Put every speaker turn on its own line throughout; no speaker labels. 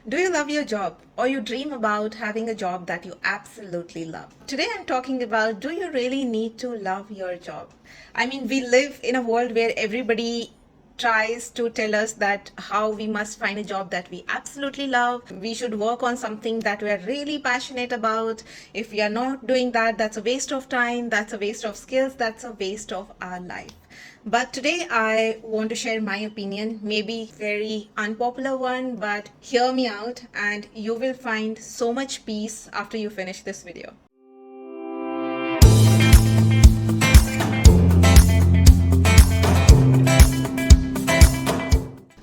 Do you love your job or you dream about having a job that you absolutely love? Today I'm talking about, do you really need to love your job? I mean, we live in a world where everybody tries to tell us that how we must find a job that we absolutely love. We should work on something that we are really passionate about. If we are not doing that, that's a waste of time, that's a waste of skills, that's a waste of our life. But today I want to share my opinion, maybe very unpopular one, but hear me out and you will find so much peace after you finish this video.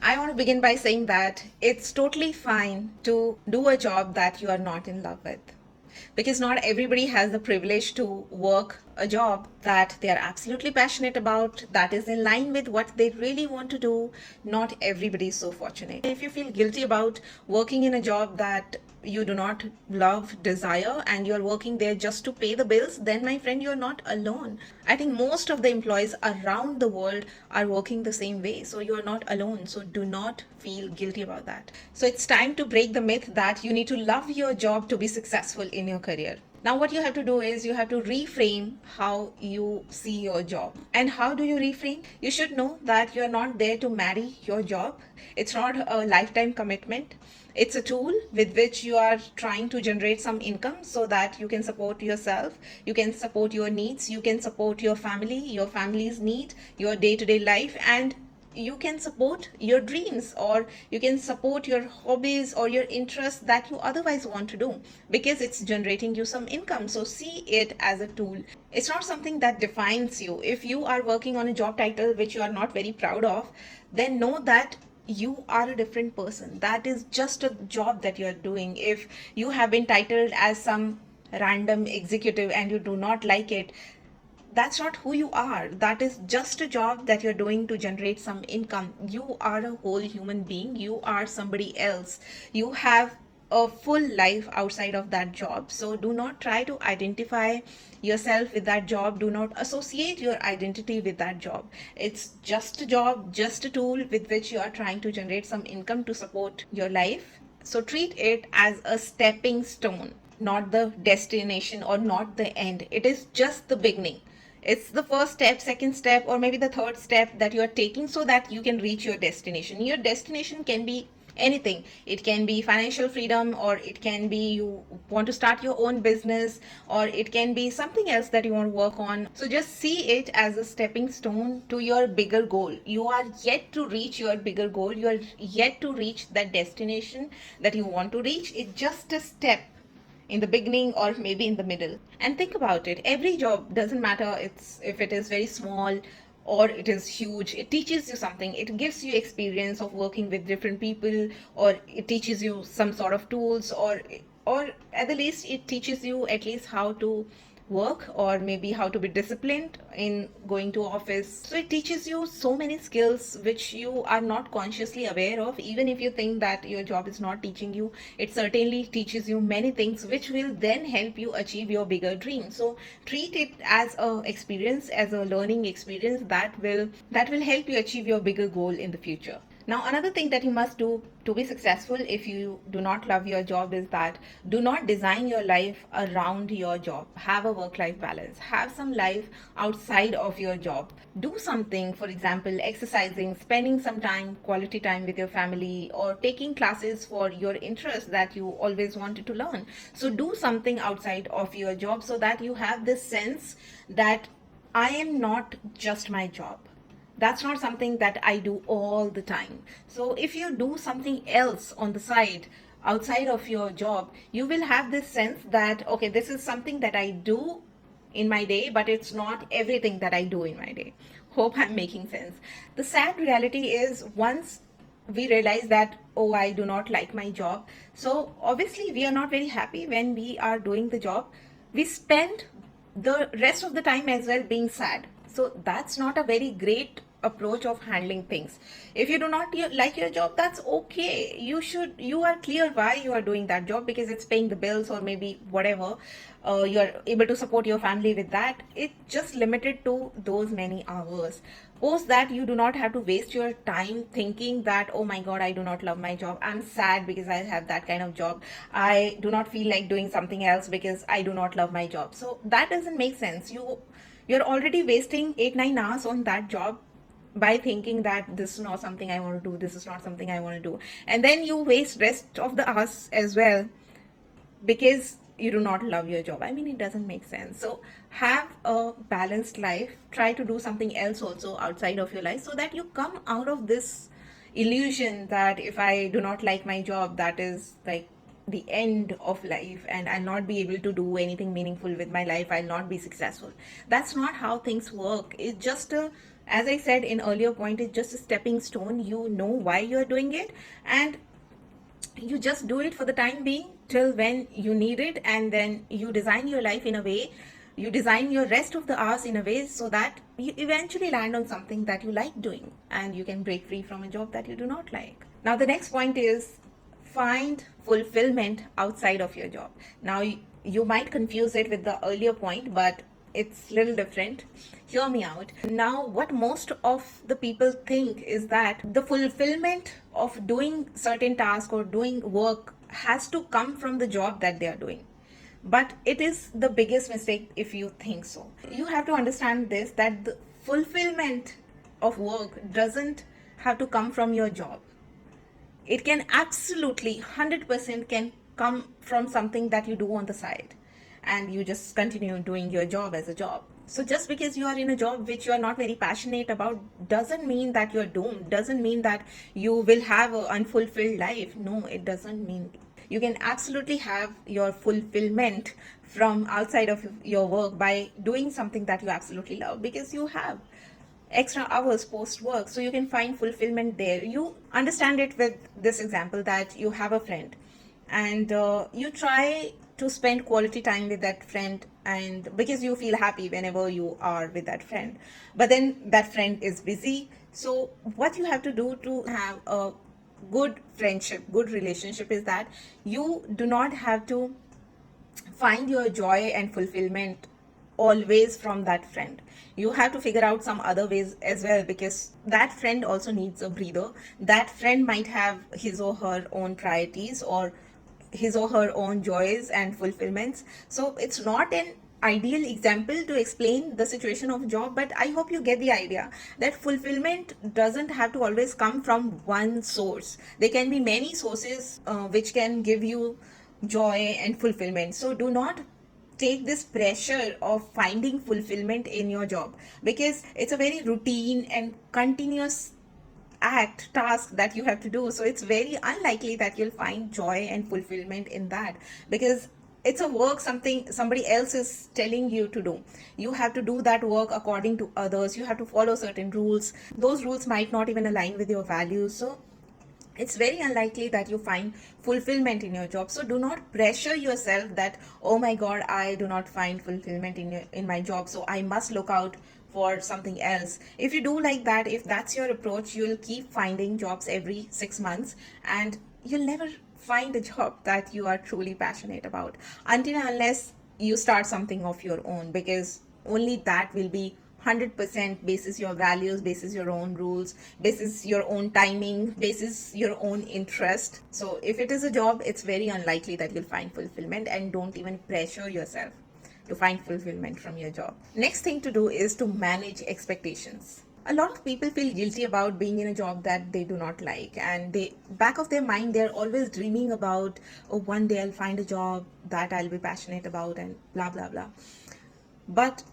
I want to begin by saying that it's totally fine to do a job that you are not in love with. Because not everybody has the privilege to work a job that they are absolutely passionate about, that is in line with what they really want to do. Not everybody is so fortunate. If you feel guilty about working in a job that you do not love, desire, and you're working there just to pay the bills, then my friend, you're not alone. I think most of the employees around the world are working the same way. So you're not alone. So do not feel guilty about that. So it's time to break the myth that you need to love your job to be successful in your career. Now, what you have to do is you have to reframe how you see your job. And how do you reframe? You should know that you're not there to marry your job. It's not a lifetime commitment. It's a tool with which you are trying to generate some income so that you can support yourself, you can support your needs, you can support your family, your family's need, your day-to-day life, and you can support your dreams, or you can support your hobbies or your interests that you otherwise want to do, because it's generating you some income. So see it as a tool. It's not something that defines you. If you are working on a job title which you are not very proud of, then know that you are a different person. That is just a job that you are doing. If you have been titled as some random executive and you do not like it, that's not who you are. That is just a job that you're doing to generate some income. You are a whole human being. You are somebody else. You have a full life outside of that job. So do not try to identify yourself with that job. Do not associate your identity with that job. It's just a job, just a tool with which you are trying to generate some income to support your life. So treat it as a stepping stone, not the destination or not the end. It is just the beginning. It's the first step, second step, or maybe the third step that you are taking so that you can reach your destination. Your destination can be anything. It can be financial freedom, or it can be you want to start your own business, or it can be something else that you want to work on. So just see it as a stepping stone to your bigger goal. You are yet to reach your bigger goal. You are yet to reach that destination that you want to reach. It's just a step in the beginning or maybe in the middle. And think about it, every job, doesn't matter it's if it is very small or it is huge, it teaches you something. It gives you experience of working with different people, or it teaches you some sort of tools, or at the least it teaches you at least how to work, or maybe how to be disciplined in going to office. So it teaches you so many skills which you are not consciously aware of. Even if you think that your job is not teaching you, it certainly teaches you many things which will then help you achieve your bigger dream. So treat it as a experience, as a learning experience that will help you achieve your bigger goal in the future. Now, another thing that you must do to be successful if you do not love your job is that do not design your life around your job. Have a work-life balance. Have some life outside of your job. Do something, for example, exercising, spending some time, quality time with your family, or taking classes for your interest that you always wanted to learn. So do something outside of your job so that you have this sense that I am not just my job. That's not something that I do all the time. So if you do something else on the side, outside of your job, you will have this sense that, okay, this is something that I do in my day, but it's not everything that I do in my day. Hope I'm making sense. The sad reality is, once we realize that, oh, I do not like my job, so obviously we are not very happy when we are doing the job. We spend the rest of the time as well being sad. So that's not a very great approach of handling things. If you do not like your job, that's okay. You are clear why you are doing that job, because it's paying the bills or maybe whatever. You're able to support your family with that. It's just limited to those many hours. Post that, you do not have to waste your time thinking that, oh my god, I do not love my job, I'm sad because I have that kind of job, I do not feel like doing something else because I do not love my job. So that doesn't make sense. You're already wasting 8 9 hours on that job by thinking that this is not something I want to do, this is not something I want to do, and then you waste rest of the hours as well because you do not love your job. I mean, it doesn't make sense. So have a balanced life. Try to do something else also outside of your life so that you come out of this illusion that if I do not like my job, that is like the end of life and I'll not be able to do anything meaningful with my life. I'll not be successful. That's not how things work. It's just a, as I said in earlier point, it's just a stepping stone. You know why you're doing it, and you just do it for the time being till when you need it, and then you design your life in a way, you design your rest of the hours in a way so that you eventually land on something that you like doing and you can break free from a job that you do not like. Now the next point is find fulfillment outside of your job. Now you might confuse it with the earlier point, but it's a little different. Hear me out. Now, what most of the people think is that the fulfillment of doing certain tasks or doing work has to come from the job that they are doing. But it is the biggest mistake if you think so. You have to understand this, that the fulfillment of work doesn't have to come from your job. It can absolutely 100% can come from something that you do on the side, and you just continue doing your job as a job. So just because you are in a job which you are not very passionate about doesn't mean that you're doomed, doesn't mean that you will have an unfulfilled life. No, it doesn't mean. You can absolutely have your fulfillment from outside of your work by doing something that you absolutely love, because you have extra hours post work, so you can find fulfillment there. You understand it with this example that you have a friend, and you try to spend quality time with that friend, and because you feel happy whenever you are with that friend, but then that friend is busy. So what you have to do to have a good friendship, good relationship, is that you do not have to find your joy and fulfillment always from that friend. You have to figure out some other ways as well, because that friend also needs a breather. That friend might have his or her own priorities or his or her own joys and fulfillments. So it's not an ideal example to explain the situation of job, but I hope you get the idea that fulfillment doesn't have to always come from one source. There can be many sources which can give you joy and fulfillment. So do not take this pressure of finding fulfillment in your job, because it's a very routine and continuous task that you have to do. So it's very unlikely that you'll find joy and fulfillment in that, because it's a work, something somebody else is telling you to do. You have to do that work according to others. You have to follow certain rules. Those rules might not even align with your values. So it's very unlikely that you find fulfillment in your job. So do not pressure yourself that, oh my god, I do not find fulfillment in my job, so I must look out for something else. If you do like that, if that's your approach, you'll keep finding jobs every 6 months, and you'll never find a job that you are truly passionate about until and unless you start something of your own, because only that will be 100% basis your values, basis your own rules, basis your own timing, basis your own interest. So if it is a job, it's very unlikely that you'll find fulfillment, and don't even pressure yourself to find fulfillment from your job. Next thing to do is to manage expectations. A lot of people feel guilty about being in a job that they do not like, and they back of their mind they're always dreaming about, oh, one day I'll find a job that I'll be passionate about and blah blah blah. But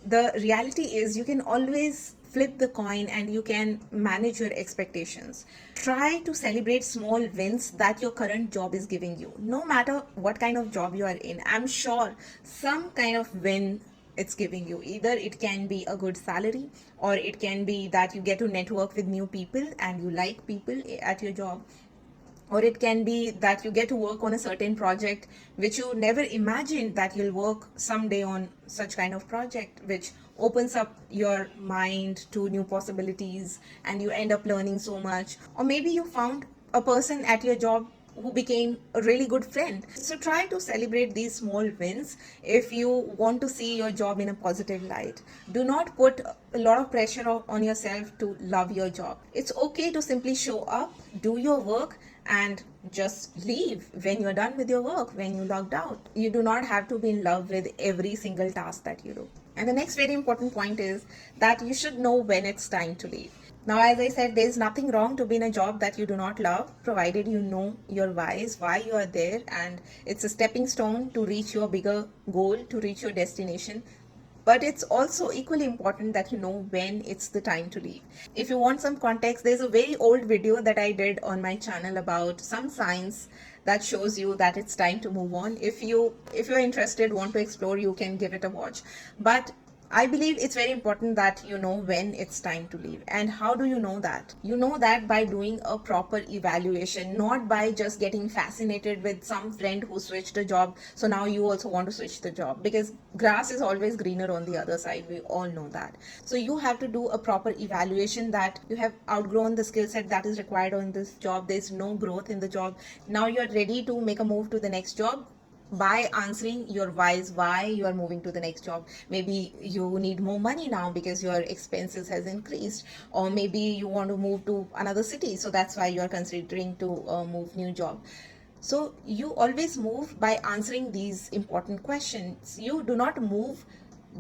the reality is you can always flip the coin and you can manage your expectations. Try to celebrate small wins that your current job is giving you. No matter what kind of job you are in, I'm sure some kind of win it's giving you. Either it can be a good salary, or it can be that you get to network with new people and you like people at your job, or it can be that you get to work on a certain project which you never imagined that you'll work someday on such kind of project, which opens up your mind to new possibilities and you end up learning so much. Or maybe you found a person at your job who became a really good friend. So try to celebrate these small wins if you want to see your job in a positive light. Do not put a lot of pressure on yourself to love your job. It's okay to simply show up, do your work, and just leave when you're done with your work, when you logged out. You do not have to be in love with every single task that you do. And the next very important point is that you should know when it's time to leave. Now, as I said, there's nothing wrong to be in a job that you do not love, provided you know your whys, why you are there, and it's a stepping stone to reach your bigger goal, to reach your destination. But it's also equally important that you know when it's the time to leave. If you want some context, there's a very old video that I did on my channel about some signs that shows you that it's time to move on. If you're interested, want to explore, you can give it a watch. But I believe it's very important that you know when it's time to leave. And how do you know that? You know that by doing a proper evaluation, not by just getting fascinated with some friend who switched a job. So now you also want to switch the job, because grass is always greener on the other side. We all know that. So you have to do a proper evaluation that you have outgrown the skill set that is required on this job. There's no growth in the job. Now you're ready to make a move to the next job by answering your whys, why you are moving to the next job. Maybe you need more money now because your expenses has increased, or maybe you want to move to another city, so that's why you are considering to move new job. So you always move by answering these important questions. You do not move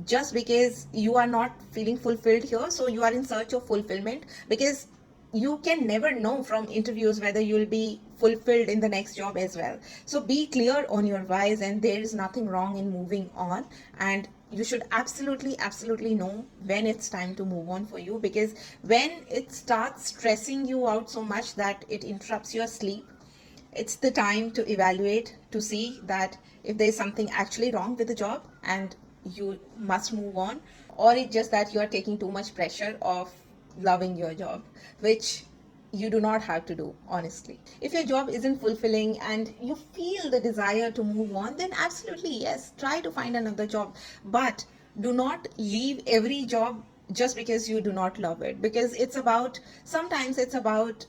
just because you are not feeling fulfilled here, so you are in search of fulfillment, because you can never know from interviews whether you'll be fulfilled in the next job as well. So be clear on your whys, and there is nothing wrong in moving on. And you should absolutely know when it's time to move on for you, because when it starts stressing you out so much that it interrupts your sleep, it's the time to evaluate, to see that if there's something actually wrong with the job and you must move on, or it's just that you are taking too much pressure of loving your job, which you do not have to do, honestly. If your job isn't fulfilling and you feel the desire to move on, then absolutely yes, try to find another job. But do not leave every job just because you do not love it, because sometimes it's about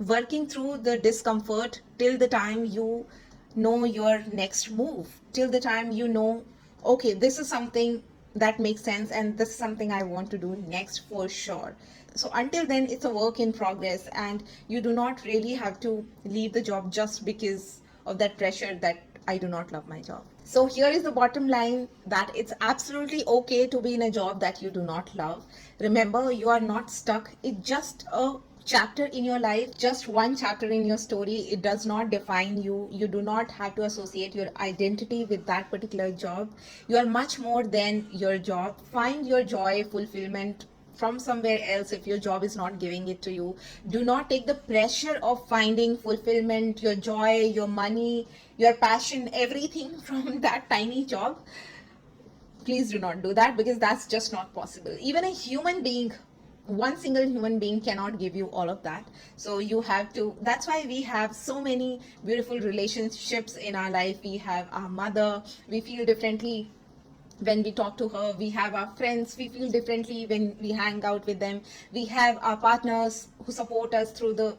working through the discomfort till the time you know your next move, till the time you know, okay, this is something that makes sense and this is something I want to do next for sure. So until then, it's a work in progress, and you do not really have to leave the job just because of that pressure that I do not love my job. So here is the bottom line, that it's absolutely okay to be in a job that you do not love. Remember, you are not stuck. It's just a chapter in your life, just one chapter in your story. It does not define you. You do not have to associate your identity with that particular job. You are much more than your job. Find your joy, fulfillment from somewhere else if your job is not giving it to you. Do not take the pressure of finding fulfillment, your joy, your money, your passion, everything from that tiny job. Please do not do that, because that's just not possible. Even a human being, one single human being cannot give you all of that. So you have to, that's why we have so many beautiful relationships in our life. We have our mother, we feel differently when we talk to her. We have our friends, we feel differently when we hang out with them. We have our partners who support us through the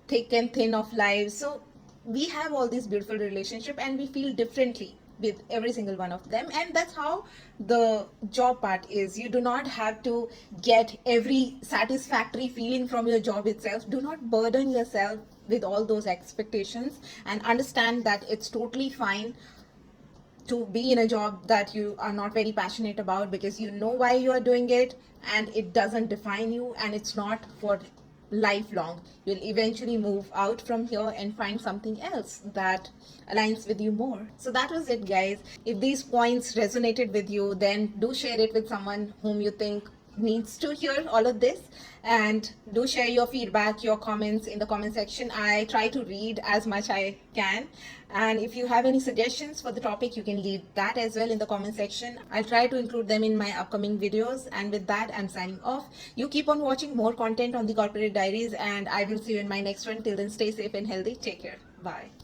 thick and thin of life. So we have all these beautiful relationships, and we feel differently with every single one of them. And that's how the job part is. You do not have to get every satisfactory feeling from your job itself. Do not burden yourself with all those expectations, and understand that it's totally fine to be in a job that you are not very passionate about, because you know why you are doing it and it doesn't define you, and it's not for lifelong. You'll eventually move out from here and find something else that aligns with you more. So that was it, guys. If these points resonated with you, then do share it with someone whom you think needs to hear all of this, and do share your feedback, your comments in the comment section. I try to read as much I can, and if you have any suggestions for the topic, you can leave that as well in the comment section. I'll try to include them in my upcoming videos. And with that, I'm signing off. You keep on watching more content on the Corporate Diaries, and I will see you in my next one. Till then, stay safe and healthy. Take care. Bye.